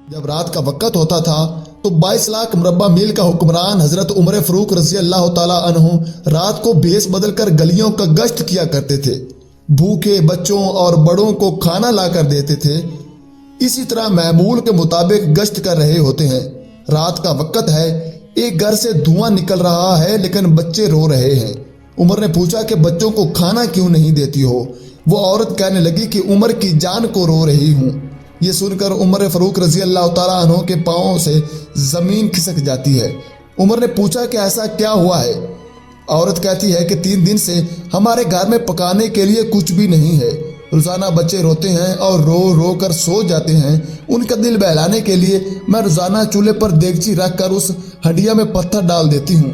जब रात का वक्त होता था तो 22 लाख मुरब्बा मील का हुक्मरान हजरत उमर फारूक रजी अल्लाह ताला अन्हु रात को भेष बदलकर गलियों का गश्त किया करते थे। भूखे बच्चों और बड़ों को खाना लाकर देते थे। इसी तरह मामूल के मुताबिक गश्त कर रहे होते हैं। रात का वक्त है, एक घर से धुआं निकल रहा है लेकिन बच्चे रो रहे हैं। उमर ने पूछा कि बच्चों को खाना क्यों नहीं देती हो? वो औरत कहने लगी कि उमर की जान को रो रही हूँ। ये सुनकर उमर फारूक रजी अल्लाह ताला अन्हु के पांवों से जमीन खिसक जाती है। उमर ने पूछा कि ऐसा क्या हुआ है? औरत कहती है कि 3 दिन से हमारे घर में पकाने के लिए कुछ भी नहीं है। रोजाना बच्चे रोते हैं और रो रो कर सो जाते हैं। उनका दिल बहलाने के लिए मैं रोजाना चूल्हे पर देगची रख कर उस हंडिया में पत्थर डाल देती हूँ।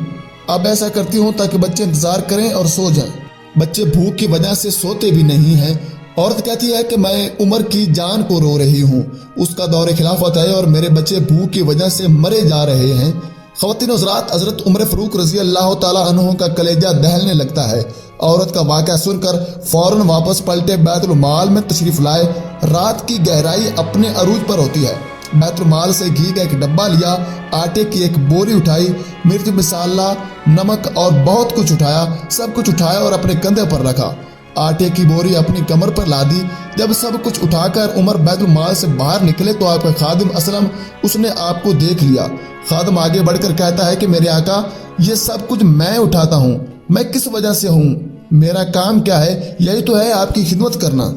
अब ऐसा करती हूँ ताकि बच्चे इंतजार करें और सो जाएं। बच्चे भूख की वजह से सोते भी नहीं हैं। औरत कहती है कि मैं उमर की जान को रो रही हूँ। उसका दौरे खिलाफत है और मेरे बच्चे भूख की वजह से मरे जा रहे हैं। ख़वातीन हज़रात, हज़रत उमर फारूक रजी अल्लाह ताला अन्हु का कलेजा दहलने लगता है। औरत का वाक़या सुनकर फौरन वापस पलटे बैतुल माल में तशरीफ़ लाए। रात की गहराई अपने अरूज पर होती है। बैतुल माल से घी का एक डब्बा लिया, आटे की एक बोरी उठाई, मिर्च मसाला नमक और बहुत कुछ उठाया। सब कुछ उठाया और अपने कंधे पर रखा। आटे की बोरी अपनी कमर पर लादी। जब सब कुछ उठाकर उमर बैतुल माल से बाहर निकले तो आपका खादिम असलम उसने आपको देख लिया। खादिम आगे बढ़कर कहता है कि मेरे आका, ये सब कुछ मैं उठाता हूँ। मैं किस वजह से हूँ? मेरा काम क्या है? यही तो है आपकी खिदमत करना।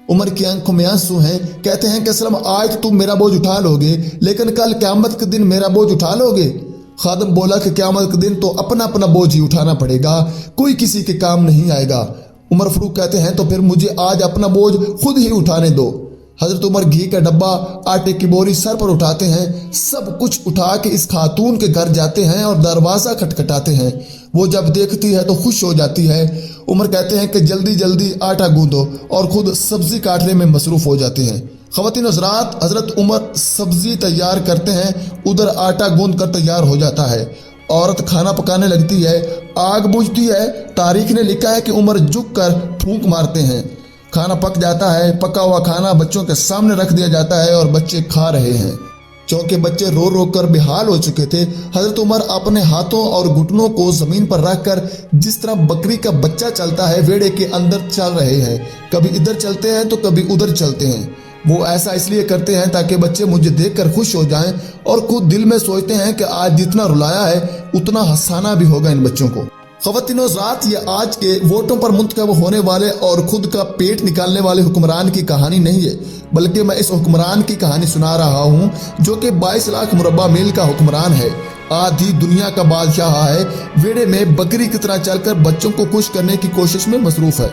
उमर की आंखों में आंसू हैं। कहते हैं कि असलम, आज तुम मेरा बोझ उठा लोगे लेकिन कल क़यामत के दिन मेरा बोझ उठा लोगे? खादिम बोला कि क़यामत के दिन तो अपना अपना बोझ ही उठाना पड़ेगा, कोई किसी के काम नहीं आएगा। उमर फारूक कहते हैं तो फिर मुझे आज अपना बोझ खुद ही उठाने दो। हजरत उमर घी का डब्बा, आटे की बोरी सर पर उठाते हैं। सब कुछ उठा के इस खातून के घर जाते हैं और दरवाज़ा खटखटाते हैं। वो जब देखती है तो खुश हो जाती है। उमर कहते हैं कि जल्दी जल्दी आटा गूंदो और खुद सब्जी काटने में मसरूफ़ हो जाते हैं। ख़वातीन हज़रात, हजरत उमर सब्जी तैयार करते हैं, उधर आटा गूंद कर तैयार हो जाता है। औरत खाना पकाने लगती है, आग बुझती है। तारीख ने लिखा है कि उमर झुक कर फूंक मारते हैं। खाना पक जाता है। पका हुआ खाना बच्चों के सामने रख दिया जाता है और बच्चे खा रहे हैं। चौंके बच्चे रो रो कर बेहाल हो चुके थे। हजरत उमर अपने हाथों और घुटनों को जमीन पर रखकर जिस तरह बकरी का बच्चा चलता है वेड़े के अंदर चल रहे हैं। कभी इधर चलते हैं तो कभी उधर चलते हैं। वो ऐसा इसलिए करते हैं ताकि बच्चे मुझे देखकर खुश हो जाएं और खुद दिल में सोचते हैं कि आज जितना रुलाया है उतना हंसाना भी होगा इन बच्चों को। ख़वातीन हज़रात, ये आज के वोटों पर मुंतखब होने वाले और खुद का पेट निकालने वाले हुक्मरान की कहानी नहीं है, बल्कि मैं इस हुक्मरान की कहानी सुना रहा हूँ जो कि 22 लाख मुरब्बा मील का हुक्मरान है। आधी दुनिया का बादशाह है। वेड़े में बकरी की तरह चलकर बच्चों को खुश करने की कोशिश में मसरूफ़ है।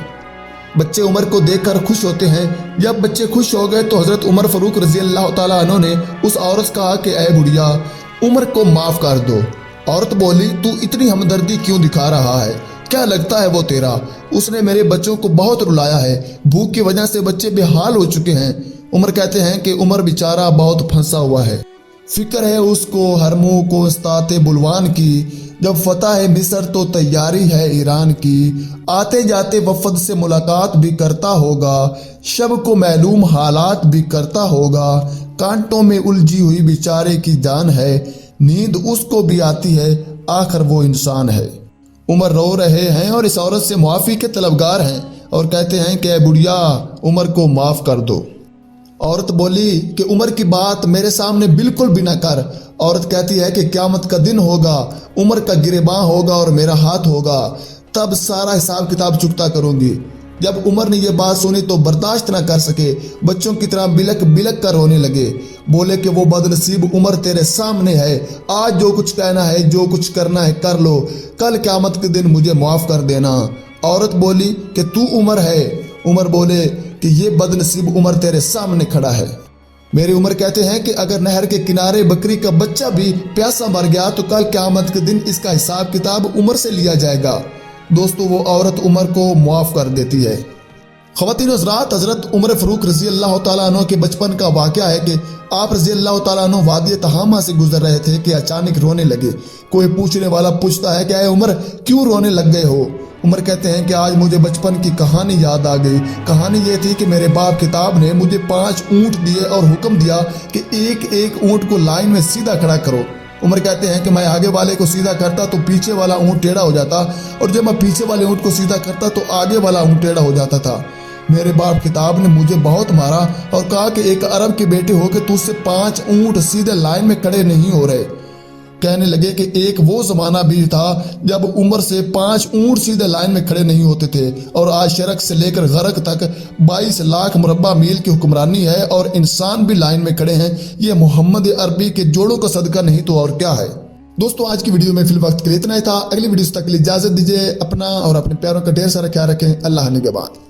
बच्चे उमर को देखकर खुश होते हैं। जब बच्चे खुश हो गए तो हजरत उमर फारूक रजी अल्लाह ताला अन्हु ने उस औरत से कहा कि ऐ बुढ़िया, उमर को माफ़ कर दो। औरत बोली, तू इतनी हमदर्दी क्यों दिखा रहा है? क्या लगता है वो तेरा? उसने मेरे बच्चों को बहुत रुलाया है। भूख की वजह से बच्चे बेहाल हो चुके हैं। उमर कहते हैं कि उमर बेचारा बहुत फंसा हुआ है। फिक्र है उसको हरमू को इस्ताते बुलवान की। जब फतह है मिस्र तो तैयारी है ईरान की। आते जाते वफद से मुलाकात भी करता होगा। शब को मालूम हालात भी करता होगा। कांटों में उलझी हुई बेचारे की जान है। नींद उसको भी आती है, आखिर वो इंसान है। उमर रो रहे हैं और इस औरत से मुआफ़ी के तलबगार हैं और कहते हैं कि बुढ़िया, उमर को माफ़ कर दो। औरत बोली कि उमर की बात मेरे सामने बिल्कुल भी न कर। औरत कहती है कि क़यामत का दिन होगा, उमर का गिरेबां होगा और मेरा हाथ होगा, तब सारा हिसाब किताब चुकता करूंगी। जब उमर ने यह बात सुनी तो बर्दाश्त न कर सके, बच्चों की तरह बिलक बिलक कर रोने लगे। बोले कि वो बदनसीब उमर तेरे सामने है। आज जो कुछ कहना है, जो कुछ करना है कर लो, कल क़यामत के दिन मुझे माफ़ कर देना। औरत बोली कि तू उमर है। उमर बोले कि ये बदनसीब उमर तेरे सामने खड़ा है। मेरी उमर कहते हैं कि अगर नहर के किनारे बकरी का बच्चा भी प्यासा मर गया तो कल क़यामत के दिन इसका हिसाब किताब उमर से लिया जाएगा। दोस्तों, वो औरत उमर को मुआफ़ कर देती है। ख़वातीन हज़रात, हज़रत उमर फारूक रज़ी अल्लाह ताला अन्हु के बचपन का वाक़या है कि आप रज़ी अल्लाह ताला अन्हु वादी तहामा से गुजर रहे थे कि अचानक रोने लगे। कोई पूछने वाला पूछता है कि ऐ उमर, क्यों रोने लग गए हो? عمر کہتے ہیں کہ آج مجھے بچپن کی کہانی یاد آ گئی۔ کہانی یہ تھی کہ میرے باپ کتاب نے مجھے 5 اونٹ دیے اور حکم دیا کہ ایک ایک اونٹ کو لائن میں سیدھا کھڑا کرو۔ عمر کہتے ہیں کہ میں آگے والے کو سیدھا کرتا تو پیچھے والا اونٹ ٹیڑھا ہو جاتا، اور جب میں پیچھے والے اونٹ کو سیدھا کرتا تو آگے والا اونٹ ٹیڑھا ہو جاتا تھا۔ میرے باپ کتاب نے مجھے بہت مارا اور کہا کہ ایک عرب کے بیٹے ہو کے تجھ سے 5 اونٹ سیدھے لائن میں کھڑے نہیں ہو رہے۔ کہنے لگے کہ ایک وہ زمانہ بھی تھا جب عمر سے 5 اونٹ سیدھے لائن میں کھڑے نہیں ہوتے تھے، اور آج شرق سے لے کر غرق تک 22 لاکھ مربع میل کی حکمرانی ہے اور انسان بھی لائن میں کھڑے ہیں۔ یہ محمد عربی کے جوڑوں کا صدقہ نہیں تو اور کیا ہے۔ دوستو آج کی ویڈیو میں فی الوقت کے لیے اتنا ہی تھا۔ اگلی ویڈیو تک کے لیے اجازت دیجیے۔ اپنا اور اپنے پیاروں کا ڈھیر سارا خیال رکھیں۔ اللہ نگہبان۔